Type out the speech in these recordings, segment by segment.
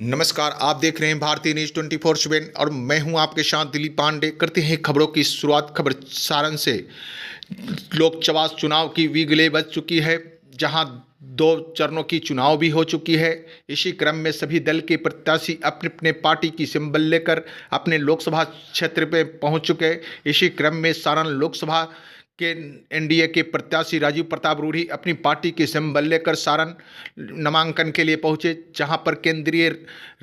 नमस्कार, आप देख रहे हैं भारतीय न्यूज 24/7 और मैं हूं आपके साथ दिलीप पांडे। करते हैं खबरों की शुरुआत। खबर सारण से। लोकसभा चुनाव की विगले बज चुकी है, जहां 2 चरणों की चुनाव भी हो चुकी है। इसी क्रम में सभी दल के प्रत्याशी अपने अपने पार्टी की सिंबल लेकर अपने लोकसभा क्षेत्र पे पहुंच चुके। इसी क्रम में सारण लोकसभा के एनडीए के प्रत्याशी राजीव प्रताप रूढ़ी अपनी पार्टी के सिंबल लेकर सारण नामांकन के लिए पहुंचे, जहां पर केंद्रीय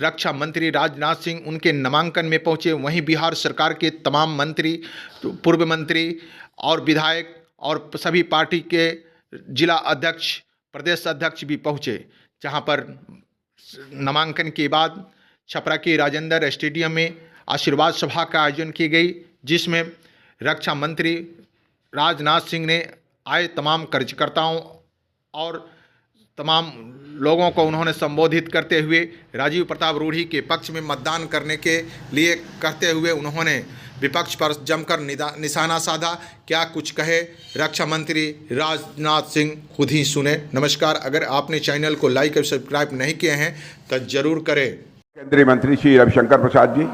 रक्षा मंत्री राजनाथ सिंह उनके नामांकन में पहुंचे। वहीं बिहार सरकार के तमाम मंत्री, पूर्व मंत्री और विधायक और सभी पार्टी के जिला अध्यक्ष, प्रदेश अध्यक्ष भी पहुंचे, जहां पर नामांकन के बाद छपरा के राजेंद्र स्टेडियम में आशीर्वाद सभा का आयोजन की गई, जिसमें रक्षा मंत्री राजनाथ सिंह ने आए तमाम कार्यकर्ताओं और तमाम लोगों को उन्होंने संबोधित करते हुए राजीव प्रताप रूढ़ी के पक्ष में मतदान करने के लिए कहते हुए उन्होंने विपक्ष पर जमकर निशाना साधा। क्या कुछ कहे रक्षा मंत्री राजनाथ सिंह, खुद ही सुने। नमस्कार, अगर आपने चैनल को लाइक और सब्सक्राइब नहीं किए हैं तो जरूर करें। केंद्रीय मंत्री श्री रविशंकर प्रसाद जी,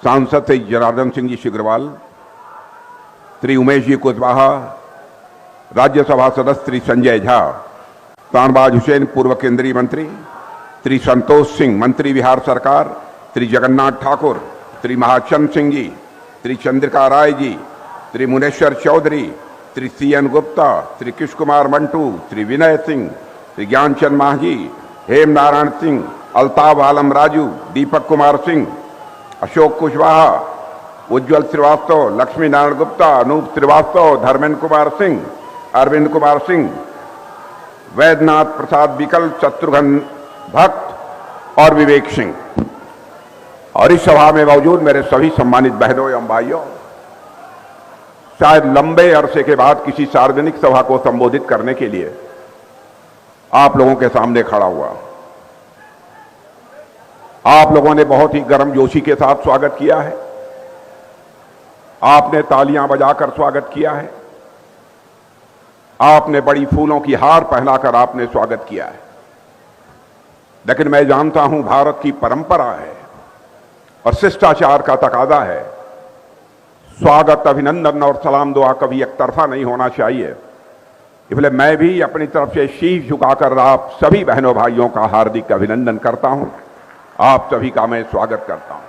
सांसद श्री जनार्दन सिंह जी सिग्रीवाल, श्री उमेश जी कुशवाहा, राज्यसभा सदस्य श्री संजय झा, शाहनवाज हुसैन पूर्व केंद्रीय मंत्री, श्री संतोष सिंह मंत्री बिहार सरकार, श्री जगन्नाथ ठाकुर, श्री महाचंद सिंह जी, श्री चंद्रिका राय जी, श्री मुनेश्वर चौधरी, श्री सीएन गुप्ता, श्री कृष्ण कुमार मंटू, श्री विनय सिंह, श्री ज्ञानचंद मांझी, हेम नारायण सिंह, अल्ताफ आलम राजू, दीपक कुमार सिंह, अशोक कुशवाहा, उज्ज्वल श्रीवास्तव, लक्ष्मी नारायण गुप्ता, अनूप श्रीवास्तव, धर्मेंद्र कुमार सिंह, अरविंद कुमार सिंह, वैद्यनाथ प्रसाद विकल, शत्रुघ्न भक्त और विवेक सिंह। और इस सभा में मौजूद मेरे सभी सम्मानित बहनों एवं भाइयों, शायद लंबे अरसे के बाद किसी सार्वजनिक सभा को संबोधित करने के लिए आप लोगों के सामने खड़ा हुआ। आप लोगों ने बहुत ही गर्मजोशी के साथ स्वागत किया है, आपने तालियां बजाकर स्वागत किया है, आपने बड़ी फूलों की हार पहनाकर आपने स्वागत किया है। लेकिन मैं जानता हूं भारत की परंपरा है और शिष्टाचार का तकाजा है, स्वागत, अभिनंदन और सलाम दुआ कभी एक तरफा नहीं होना चाहिए। इसलिए मैं भी अपनी तरफ से शीश झुकाकर आप सभी बहनों भाइयों का हार्दिक अभिनंदन करता हूं, आप सभी का मैं स्वागत करता हूं।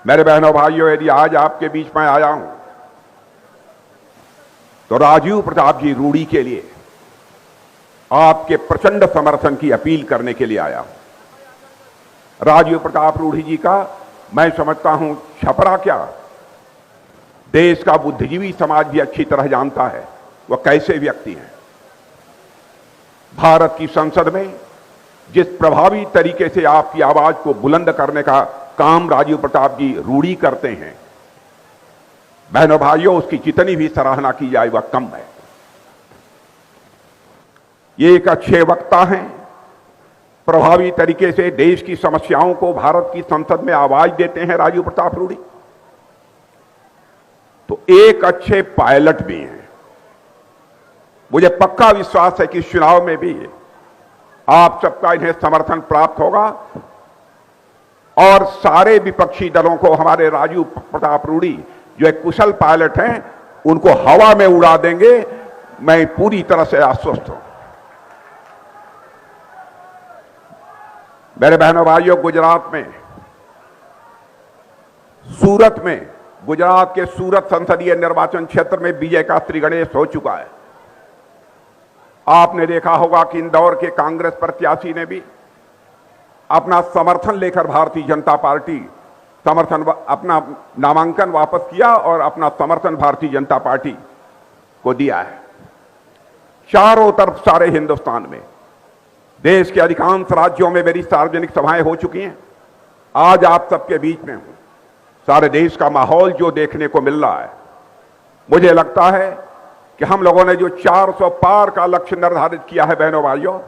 मेरे बहनों भाइयों, यदि आज आपके बीच में आया हूं तो राजीव प्रताप जी रूढ़ी के लिए आपके प्रचंड समर्थन की अपील करने के लिए आया हूं। राजीव प्रताप रूढ़ी जी का मैं समझता हूं छपरा क्या, देश का बुद्धिजीवी समाज भी अच्छी तरह जानता है वह कैसे व्यक्ति हैं। भारत की संसद में जिस प्रभावी तरीके से आपकी आवाज को बुलंद करने का काम राजीव प्रताप जी रूढ़ी करते हैं, बहनों भाइयों, उसकी जितनी भी सराहना की जाए वह कम है। ये एक अच्छे वक्ता हैं, प्रभावी तरीके से देश की समस्याओं को भारत की संसद में आवाज देते हैं राजीव प्रताप रूढ़ी। तो एक अच्छे पायलट भी हैं। मुझे पक्का विश्वास है कि इस चुनाव में भी आप सबका इन्हें समर्थन प्राप्त होगा और सारे विपक्षी दलों को हमारे राजीव प्रताप रूढ़ी जो एक कुशल पायलट हैं उनको हवा में उड़ा देंगे, मैं पूरी तरह से आश्वस्त हूं। मेरे बहनों भाइयों, गुजरात में सूरत में, गुजरात के सूरत संसदीय निर्वाचन क्षेत्र में विजय का श्री गणेश हो चुका है। आपने देखा होगा कि इंदौर के कांग्रेस प्रत्याशी ने भी अपना समर्थन लेकर भारतीय जनता पार्टी अपना नामांकन वापस किया और अपना समर्थन भारतीय जनता पार्टी को दिया है। चारों तरफ सारे हिंदुस्तान में, देश के अधिकांश राज्यों में मेरी सार्वजनिक सभाएं हो चुकी हैं। आज आप सबके बीच में हूं। सारे देश का माहौल जो देखने को मिल रहा है, मुझे लगता है कि हम लोगों ने जो 400 पार का लक्ष्य निर्धारित किया है बहनों भाइयों,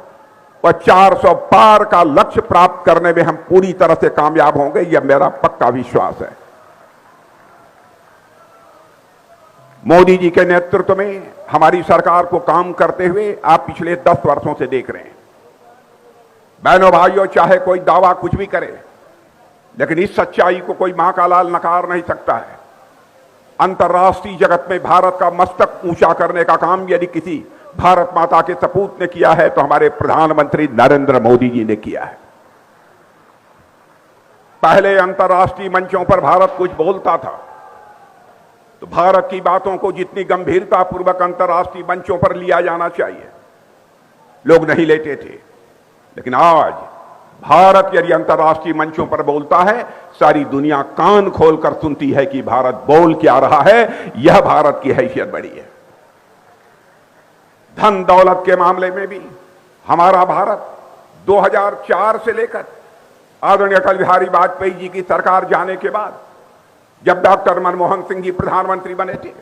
वह 400 पार का लक्ष्य प्राप्त करने में हम पूरी तरह से कामयाब होंगे, यह मेरा पक्का विश्वास है। मोदी जी के नेतृत्व में हमारी सरकार को काम करते हुए आप पिछले 10 वर्षों से देख रहे हैं। बहनों भाइयों, चाहे कोई दावा कुछ भी करे, लेकिन इस सच्चाई को कोई मां का लाल नकार नहीं सकता है। अंतर्राष्ट्रीय जगत में भारत का मस्तक ऊंचा करने का काम यदि किसी भारत माता के सपूत ने किया है तो हमारे प्रधानमंत्री नरेंद्र मोदी जी ने किया है। पहले अंतर्राष्ट्रीय मंचों पर भारत कुछ बोलता था तो भारत की बातों को जितनी गंभीरता पूर्वक अंतर्राष्ट्रीय मंचों पर लिया जाना चाहिए, लोग नहीं लेते थे। लेकिन आज भारत यदि अंतर्राष्ट्रीय मंचों पर बोलता है, सारी दुनिया कान खोलकर सुनती है कि भारत बोल क्या रहा है। यह भारत की हैसियत बड़ी है। धन दौलत के मामले में भी हमारा भारत 2004 से लेकर आदरणीय अटल बिहारी वाजपेयी जी की सरकार जाने के बाद, जब डॉक्टर मनमोहन सिंह जी प्रधानमंत्री बने थे,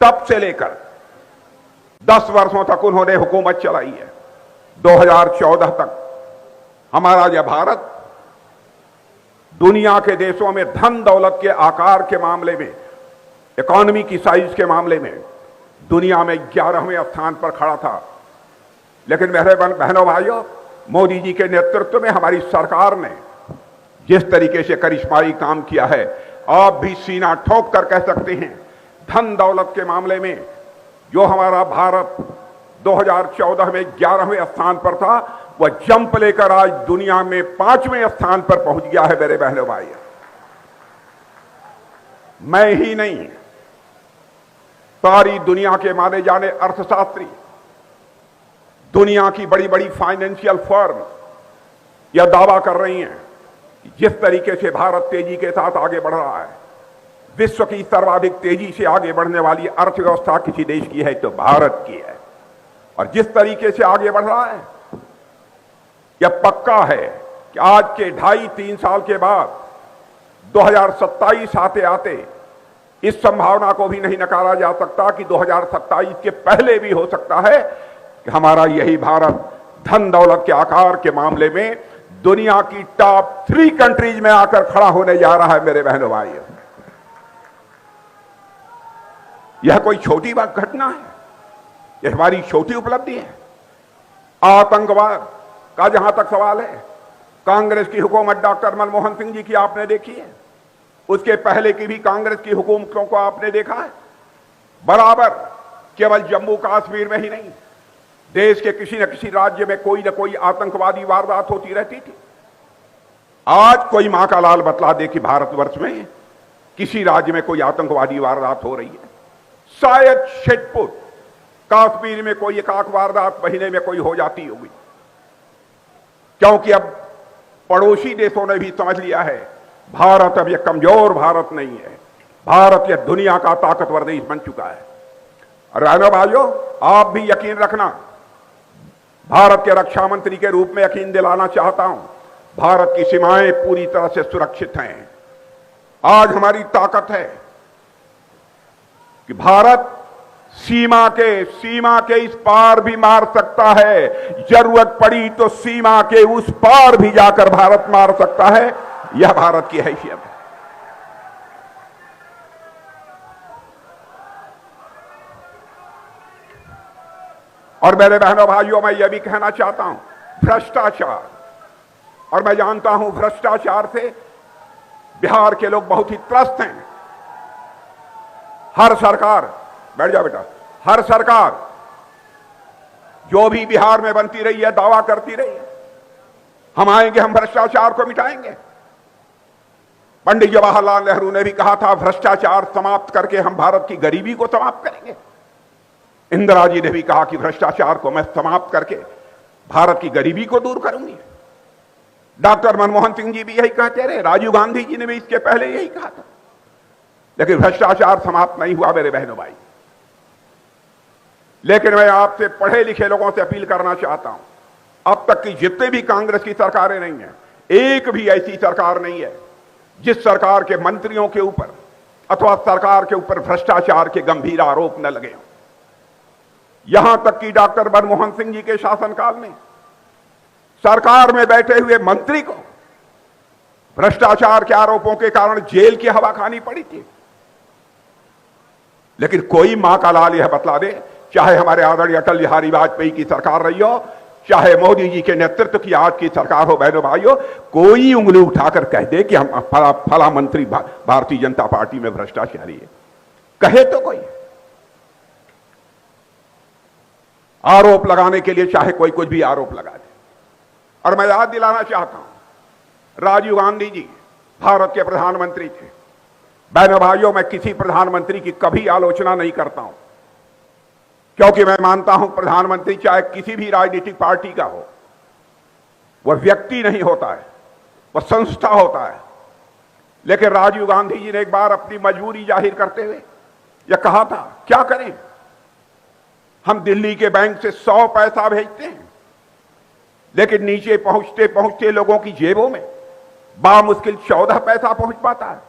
तब से लेकर 10 वर्षों तक उन्होंने हुकूमत चलाई है। 2014 तक हमारा यह भारत दुनिया के देशों में धन दौलत के आकार के मामले में, इकोनॉमी की साइज के मामले में दुनिया में 11वें स्थान पर खड़ा था। लेकिन मेरे बहनों भाइयों, मोदी जी के नेतृत्व में हमारी सरकार ने जिस तरीके से करिश्माई काम किया है, आप भी सीना ठोक कर कह सकते हैं, धन दौलत के मामले में जो हमारा भारत 2014 में 11वें स्थान पर था, वह जंप लेकर आज दुनिया में 5वें स्थान पर पहुंच गया है। मेरे बहनों भाई, मैं ही नहीं, सारी दुनिया के माने जाने अर्थशास्त्री, दुनिया की बड़ी बड़ी फाइनेंशियल फर्म यह दावा कर रही हैं कि जिस तरीके से भारत तेजी के साथ आगे बढ़ रहा है, विश्व की सर्वाधिक तेजी से आगे बढ़ने वाली अर्थव्यवस्था किसी देश की है तो भारत की है। और जिस तरीके से आगे बढ़ रहा है, यह पक्का है कि आज के 2.5-3 साल के बाद 2027 आते आते इस संभावना को भी नहीं नकारा जा सकता कि 2027 के पहले भी हो सकता है कि हमारा यही भारत धन दौलत के आकार के मामले में दुनिया की टॉप 3 कंट्रीज में आकर खड़ा होने जा रहा है। मेरे बहनों भाई, यह कोई छोटी बात घटना है, यह हमारी छोटी उपलब्धि है। आतंकवाद का जहां तक सवाल है, कांग्रेस की हुकूमत डॉक्टर मनमोहन सिंह जी की आपने देखी है, उसके पहले की भी कांग्रेस की हुकूमतों को आपने देखा है। बराबर केवल जम्मू कश्मीर में ही नहीं, देश के किसी न किसी राज्य में कोई न कोई आतंकवादी वारदात होती रहती थी। आज कोई मां का लाल बतला दे कि भारतवर्ष में किसी राज्य में कोई आतंकवादी वारदात हो रही है। शायद छिटपुट कश्मीर में कोई एकाक वारदात महीने में कोई हो जाती होगी, क्योंकि अब पड़ोसी देशों ने भी समझ लिया है भारत अब यह कमजोर भारत नहीं है, भारत यह दुनिया का ताकतवर देश बन चुका है। और बहनों भाइयों, आप भी यकीन रखना, भारत के रक्षा मंत्री के रूप में यकीन दिलाना चाहता हूं, भारत की सीमाएं पूरी तरह से सुरक्षित हैं। आज हमारी ताकत है कि भारत सीमा के इस पार भी मार सकता है, जरूरत पड़ी तो सीमा के उस पार भी जाकर भारत मार सकता है। यह भारत की हैसियत है। और मेरे बहनों भाइयों, मैं यह भी कहना चाहता हूं, भ्रष्टाचार, और मैं जानता हूं भ्रष्टाचार से बिहार के लोग बहुत ही त्रस्त हैं। हर सरकार, बैठ जा बेटा, हर सरकार जो भी बिहार में बनती रही है दावा करती रही है, हम आएंगे, हम भ्रष्टाचार को मिटाएंगे। पंडित जवाहरलाल नेहरू ने भी कहा था भ्रष्टाचार समाप्त करके हम भारत की गरीबी को समाप्त करेंगे। इंदिरा जी ने भी कहा कि भ्रष्टाचार को मैं समाप्त करके भारत की गरीबी को दूर करूंगी। डॉक्टर मनमोहन सिंह जी भी यही कहते रहे, राजीव गांधी जी ने भी इसके पहले यही कहा था। लेकिन भ्रष्टाचार समाप्त नहीं हुआ मेरे बहनों भाई। लेकिन मैं आपसे पढ़े लिखे लोगों से अपील करना चाहता हूं, अब तक की जितने भी कांग्रेस की सरकारें नहीं है, एक भी ऐसी सरकार नहीं है जिस सरकार के मंत्रियों के ऊपर अथवा सरकार के ऊपर भ्रष्टाचार के गंभीर आरोप न लगे। यहां तक कि डॉक्टर मनमोहन सिंह जी के शासनकाल में सरकार में बैठे हुए मंत्री को भ्रष्टाचार के आरोपों के कारण जेल की हवा खानी पड़ी थी। लेकिन कोई मां का लाल यह बतला दे, चाहे हमारे आदरणीय अटल बिहारी वाजपेयी की सरकार रही हो, चाहे मोदी जी के नेतृत्व की आज की सरकार हो, बहनों भाइयों, कोई उंगली उठाकर कह दे कि हम फला मंत्री भारतीय जनता पार्टी में भ्रष्टाचारी है, कहे तो कोई। आरोप लगाने के लिए चाहे कोई कुछ भी आरोप लगा दे। और मैं याद दिलाना चाहता हूं, राजीव गांधी जी भारत के प्रधानमंत्री थे। बहनों भाइयों, मैं किसी प्रधानमंत्री की कभी आलोचना नहीं करता हूं, क्योंकि मैं मानता हूं प्रधानमंत्री चाहे किसी भी राजनीतिक पार्टी का हो, वह व्यक्ति नहीं होता है, वह संस्था होता है। लेकिन राजीव गांधी जी ने एक बार अपनी मजबूरी जाहिर करते हुए यह कहा था, क्या करें, हम दिल्ली के बैंक से 100 पैसा भेजते हैं, लेकिन नीचे पहुंचते पहुंचते लोगों की जेबों में बामुश्किल 14 पैसा पहुंच पाता है।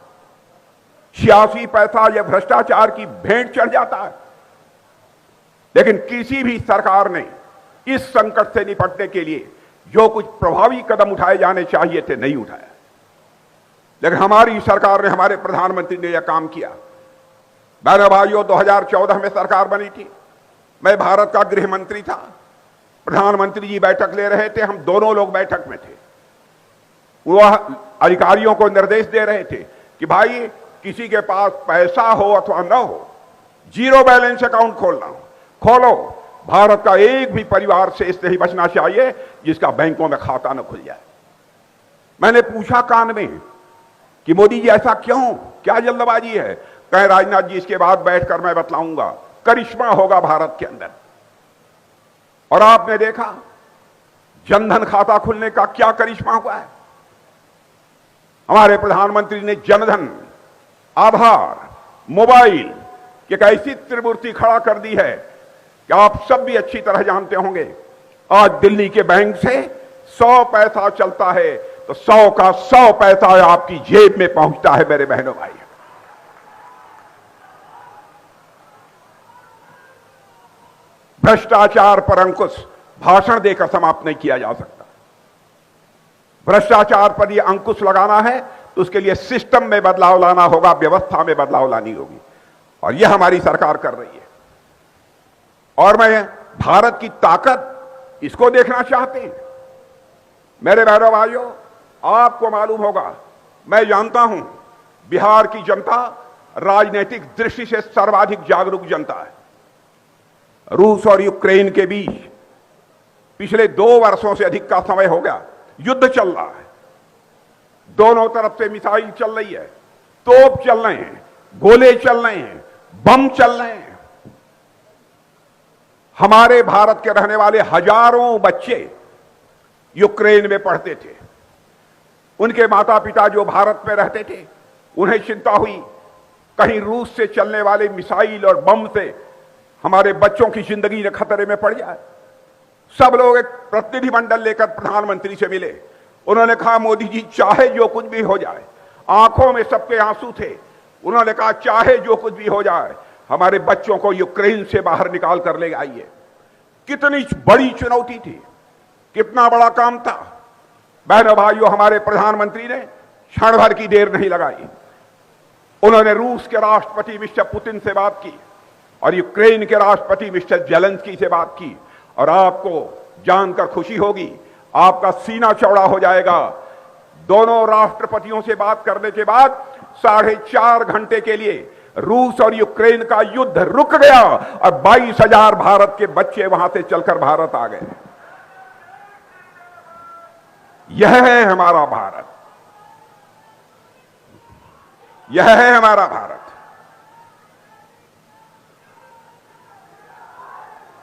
86 पैसा यह भ्रष्टाचार की भेंट चढ़ जाता है। लेकिन किसी भी सरकार ने इस संकट से निपटने के लिए जो कुछ प्रभावी कदम उठाए जाने चाहिए थे, नहीं उठाया। लेकिन हमारी सरकार ने, हमारे प्रधानमंत्री ने यह काम किया। बहनों भाइयों, 2014 में सरकार बनी थी, मैं भारत का गृह मंत्री था, प्रधानमंत्री जी बैठक ले रहे थे, हम दोनों लोग बैठक में थे। वह अधिकारियों को निर्देश दे रहे थे कि भाई किसी के पास पैसा हो अथवा न हो, जीरो बैलेंस अकाउंट खोलो। भारत का एक भी परिवार से इससे ही बचना चाहिए जिसका बैंकों में खाता न खुल जाए। मैंने पूछा कान में कि मोदी जी ऐसा क्यों, क्या जल्दबाजी है? कहे राजनाथ जी इसके बाद बैठकर मैं बतलाऊंगा, करिश्मा होगा भारत के अंदर। और आपने देखा जनधन खाता खुलने का क्या करिश्मा हुआ है। हमारे प्रधानमंत्री ने जनधन, आधार, मोबाइल की एक ऐसी त्रिमूर्ति खड़ा कर दी है कि आप सब भी अच्छी तरह जानते होंगे। आज दिल्ली के बैंक से 100 पैसा चलता है तो 100 का 100 पैसा आपकी जेब में पहुंचता है मेरे बहनों भाई। भ्रष्टाचार पर अंकुश भाषण देकर समाप्त नहीं किया जा सकता। भ्रष्टाचार पर यह अंकुश लगाना है तो उसके लिए सिस्टम में बदलाव लाना होगा, व्यवस्था में बदलाव लानी होगी, और यह हमारी सरकार कर रही है। और मैं भारत की ताकत इसको देखना चाहते हैं। मेरे बहनों भाइयों, आपको मालूम होगा, मैं जानता हूं बिहार की जनता राजनीतिक दृष्टि से सर्वाधिक जागरूक जनता है। रूस और यूक्रेन के बीच पिछले 2 वर्षों से अधिक का समय हो गया युद्ध चल रहा है। दोनों तरफ से मिसाइल चल रही है, तोप चल रहे हैं, गोले चल रहे हैं, बम चल रहे हैं। हमारे भारत के रहने वाले हजारों बच्चे यूक्रेन में पढ़ते थे। उनके माता पिता जो भारत में रहते थे, उन्हें चिंता हुई कहीं रूस से चलने वाले मिसाइल और बम से हमारे बच्चों की जिंदगी न खतरे में पड़ जाए। सब लोग एक प्रतिनिधिमंडल लेकर प्रधानमंत्री से मिले। उन्होंने कहा, मोदी जी चाहे जो कुछ भी हो जाए, आंखों में सबके आंसू थे। उन्होंने कहा चाहे जो कुछ भी हो जाए, हमारे बच्चों को यूक्रेन से बाहर निकाल कर ले आइए। कितनी बड़ी चुनौती थी, कितना बड़ा काम था। बहनों भाइयों, हमारे प्रधानमंत्री ने क्षण भर की देर नहीं लगाई। उन्होंने रूस के राष्ट्रपति मिस्टर पुतिन से बात की और यूक्रेन के राष्ट्रपति मिस्टर जेलेंस्की से बात की। और आपको जानकर खुशी होगी, आपका सीना चौड़ा हो जाएगा। दोनों राष्ट्रपतियों से बात करने के बाद 4.5 घंटे के लिए रूस और यूक्रेन का युद्ध रुक गया और 22,000 भारत के बच्चे वहां से चलकर भारत आ गए। यह है हमारा भारत, यह है हमारा भारत।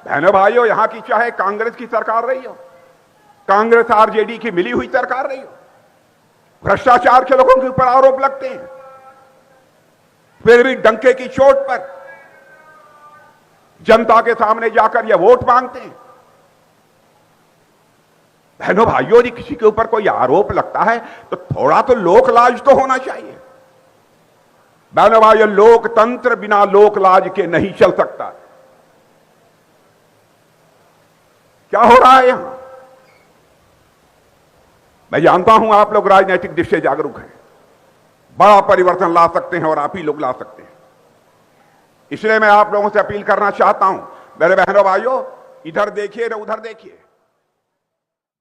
बहनों भाइयों, यहां की चाहे कांग्रेस की सरकार रही हो, कांग्रेस आरजेडी की मिली हुई सरकार रही हो, भ्रष्टाचार के लोगों के ऊपर आरोप लगते हैं, फिर भी डंके की चोट पर जनता के सामने जाकर यह वोट मांगते हैं। बहनों भाइयों, यदि किसी के ऊपर कोई आरोप लगता है तो थोड़ा तो लोक लाज तो होना चाहिए। बहनों भाइयों, लोकतंत्र बिना लोक लाज के नहीं चल सकता। क्या हो रहा है यहां? मैं जानता हूं आप लोग राजनीतिक दृष्टि से जागरूक हैं, बड़ा परिवर्तन ला सकते हैं और आप ही लोग ला सकते हैं। इसलिए मैं आप लोगों से अपील करना चाहता हूं, मेरे बहनों भाइयों, इधर देखिए न उधर देखिए।